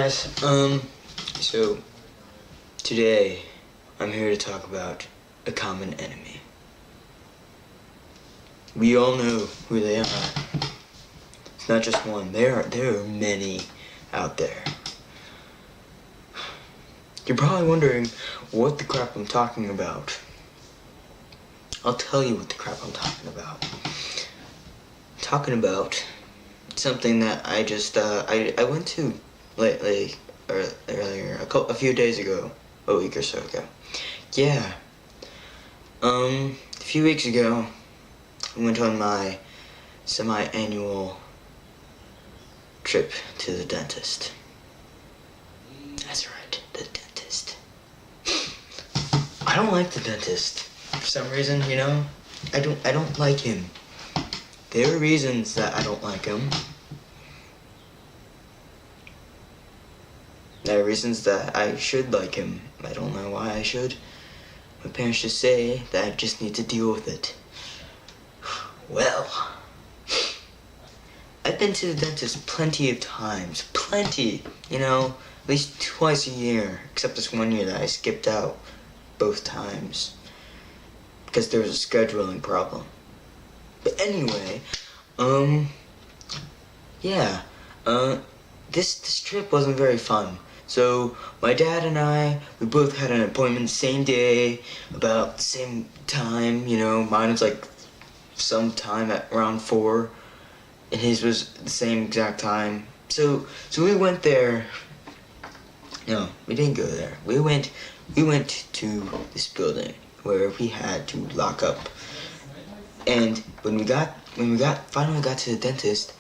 guys, so today I'm here to talk about a common enemy. We all know who they are. It's not just one, there are many out there. You're probably wondering what the crap I'm talking about. I'll tell you what the crap I'm talking about. I'm talking about something that I just, I went to lately, or earlier, a few days ago, a week or so ago. Yeah. A few weeks ago, I went on my semi-annual trip to the dentist. That's right, the dentist. I don't like the dentist. For some reason, you know, I don't like him. There are reasons that I don't like him. There are reasons that I should like him. I don't know why I should. My parents just say that I just need to deal with it. Well, I've been to the dentist plenty of times. Plenty. You know, at least twice a year. Except this one year that I skipped out both times. Because there was a scheduling problem. But anyway, yeah, this trip wasn't very fun. So my dad and I, we both had an appointment same day, about the same time, you know. Mine was like some time at around 4, and his was the same exact time. So we went there. No, we didn't go there. We went to this building where we had to lock up. And when we finally got to the dentist,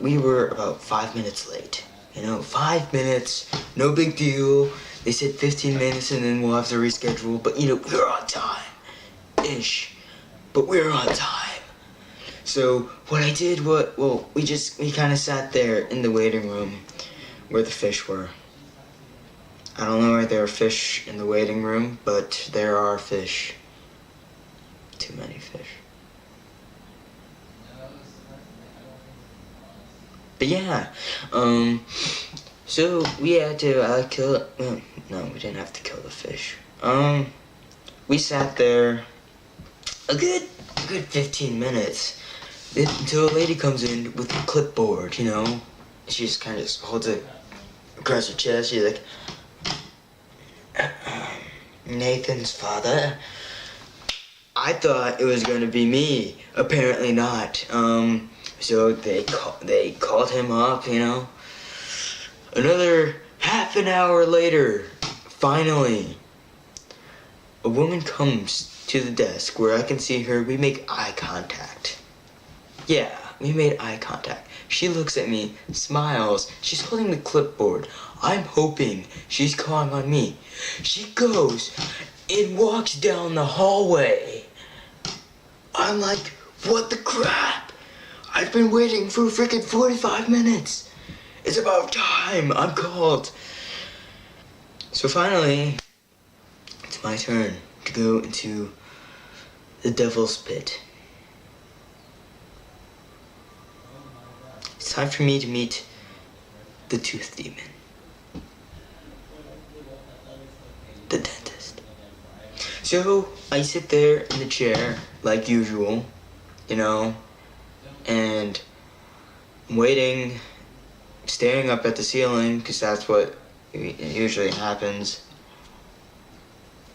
we were about 5 minutes late. You know, 5 minutes, no big deal. They said 15 minutes and then we'll have to reschedule. But you know, we're on time-ish. But we're on time. So what I did was, well, we kind of sat there in the waiting room where the fish were. I don't know why there are fish in the waiting room, but there are fish. Too many fish. But yeah, so we had to kill it. Well, no, we didn't have to kill the fish. We sat there a good 15 minutes until a lady comes in with a clipboard, you know. She just kind of holds it across her chest. She's like, Nathan's father. I thought it was gonna be me. Apparently not. So they called him up, you know. Another half an hour later, finally, a woman comes to the desk where I can see her. We make eye contact. Yeah, we made eye contact. She looks at me, smiles. She's holding the clipboard. I'm hoping she's calling on me. She goes and walks down the hallway. I'm like, what the crap? I've been waiting for freaking 45 minutes. It's about time. I'm called. So finally, it's my turn to go into the devil's pit. It's time for me to meet the tooth demon. The dentist. So I sit there in the chair like usual, you know, and I'm waiting, staring up at the ceiling, because that's what usually happens.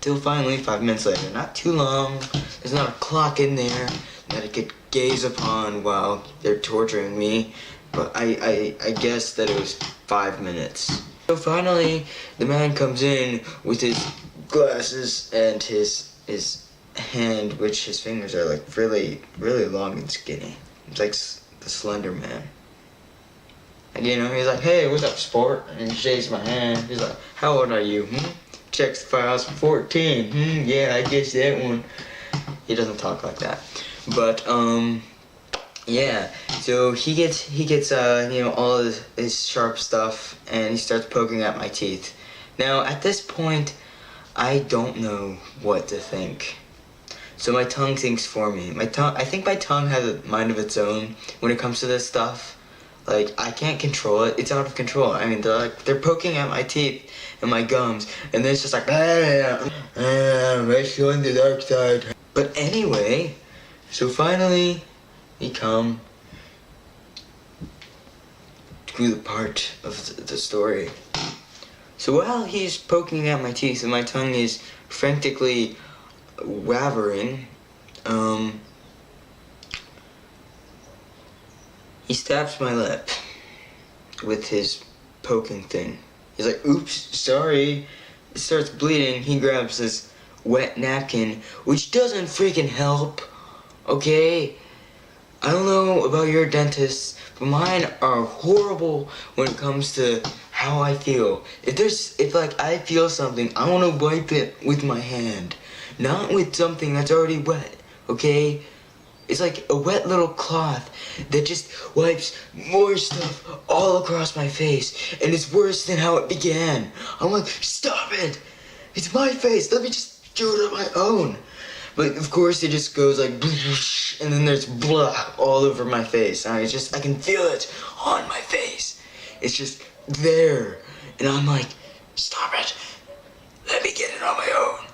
Till finally, 5 minutes later, not too long, there's not a clock in there that I could gaze upon while they're torturing me, but I guess that it was 5 minutes. So finally, the man comes in with his glasses and his hand, which his fingers are like really, really long and skinny. It's like the Slender Man. And you know, he's like, hey, what's up, sport? And he shakes my hand. He's like, how old are you? Checks the files, 14. Yeah, I guess that one. He doesn't talk like that. But, yeah. So he gets you know, all his sharp stuff, and he starts poking at my teeth. Now, at this point, I don't know what to think. So my tongue thinks for me. I think my tongue has a mind of its own when it comes to this stuff. Like, I can't control it. It's out of control. I mean, they're poking at my teeth and my gums, and then it's just like, let's go in the dark side. But anyway, so finally, we come to the part of the story. So while he's poking at my teeth and my tongue is frantically wavering, he stabs my lip with his poking thing. He's like, oops, sorry. It starts bleeding. He grabs this wet napkin, which doesn't freaking help, okay? I don't know about your dentists, but mine are horrible when it comes to how I feel. If like I feel something, I want to wipe it with my hand, not with something that's already wet, okay? It's like a wet little cloth that just wipes more stuff all across my face, and it's worse than how it began. I'm like, stop it! It's my face, let me just do it on my own. But of course it just goes like, and then there's blah all over my face. And I can feel it on my face. It's just there. And I'm like, stop it, let me get it on my own.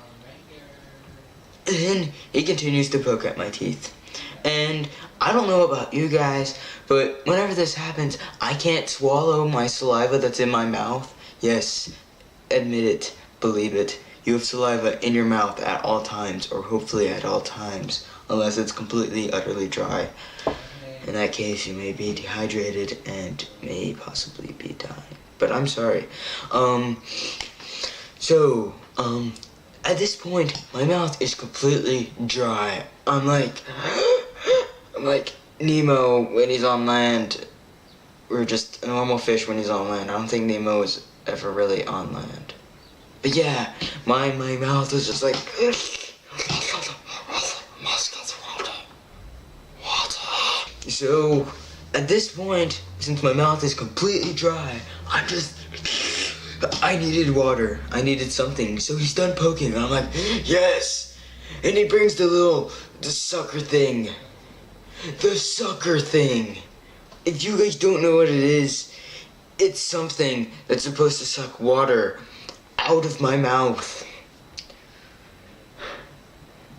And then he continues to poke at my teeth. And I don't know about you guys, but whenever this happens, I can't swallow my saliva that's in my mouth. Yes, admit it, believe it. You have saliva in your mouth at all times, or hopefully at all times, unless it's completely, utterly dry. In that case, you may be dehydrated and may possibly be dying. But I'm sorry. At this point, my mouth is completely dry. I'm like Nemo when he's on land, or just a normal fish when he's on land. I don't think Nemo is ever really on land. But yeah, my mouth is just like, so at this point, since my mouth is completely dry, I needed water. I needed something. So he's done poking, and I'm like, yes! And he brings the sucker thing. The sucker thing. If you guys don't know what it is, it's something that's supposed to suck water out of my mouth.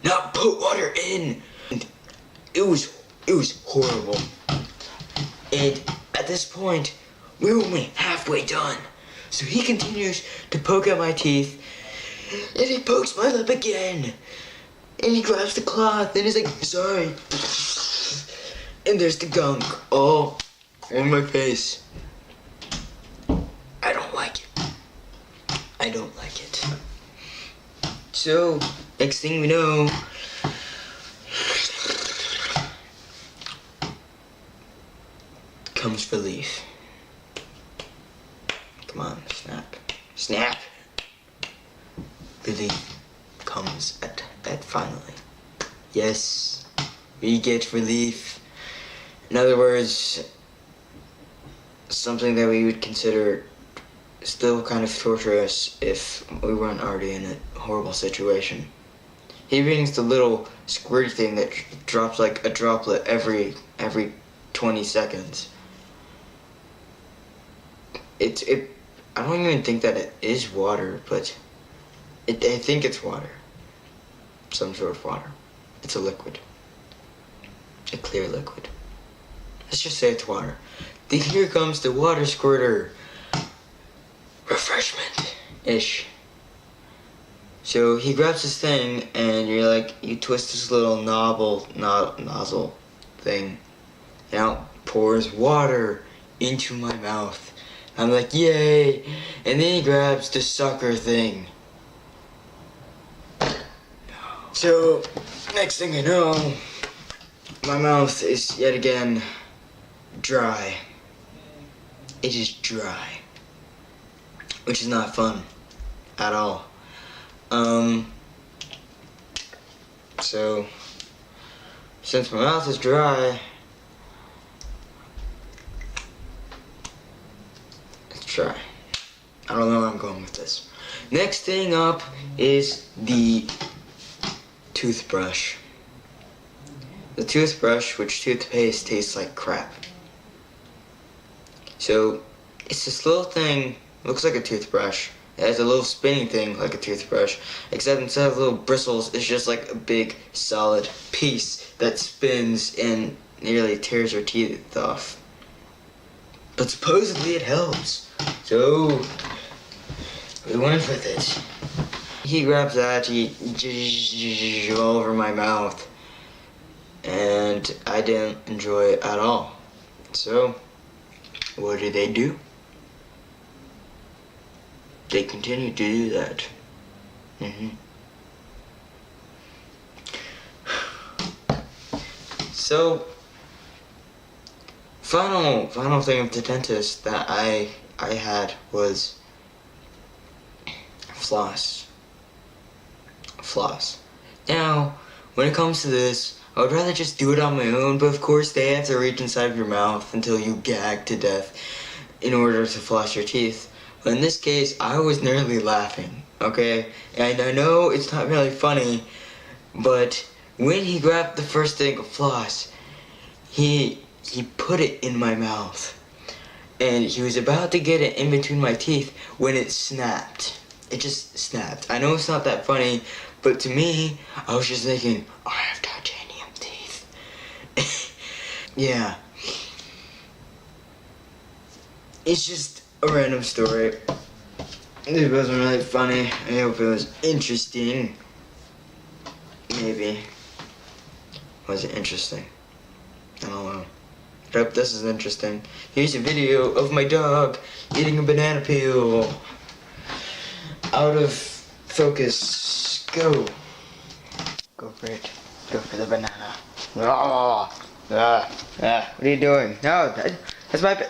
Not put water in. And it was horrible. And at this point, we're only halfway done. So he continues to poke at my teeth, and he pokes my lip again. And he grabs the cloth, and he's like, sorry. And there's the gunk all on my face. I don't like it. I don't like it. So, next thing we know, comes relief. Come on, snap. Snap! Relief comes at finally. Yes, we get relief. In other words, something that we would consider still kind of torturous if we weren't already in a horrible situation. He brings the little squirt thing that drops like a droplet every 20 seconds. I don't even think that it is water, but I think it's water. Some sort of water. It's a liquid. A clear liquid. Let's just say it's water. Then here comes the water squirter. Refreshment-ish. So he grabs this thing, and you twist this little nozzle thing, and out pours water into my mouth. I'm like, yay! And then he grabs the sucker thing. So, next thing I know, my mouth is yet again dry. It is dry. Which is not fun at all. So, since my mouth is dry, let's try. I don't know where I'm going with this. Next thing up is the toothbrush. The toothbrush, which toothpaste tastes like crap. So it's this little thing, looks like a toothbrush. It has a little spinning thing like a toothbrush, except instead of little bristles, it's just like a big solid piece that spins and nearly tears your teeth off. But supposedly it helps. So we went with it. He grabs that, he all over my mouth, and I didn't enjoy it at all. So what do? They continue to do that. So, final thing of the dentist that I had was floss. Now, when it comes to this, I would rather just do it on my own, but of course they have to reach inside of your mouth until you gag to death in order to floss your teeth. But in this case, I was nearly laughing, okay? And I know it's not really funny, but when he grabbed the first thing of floss, he put it in my mouth. And he was about to get it in between my teeth when it snapped. It just snapped. I know it's not that funny, but to me, I was just thinking, I have titanium teeth. Yeah. It's just a random story. It wasn't really funny. I hope it was interesting. Maybe. Was it interesting? I don't know. I hope this is interesting. Here's a video of my dog eating a banana peel. Out of focus. Go. Go for it. Go for the banana. What are you doing? No, that's my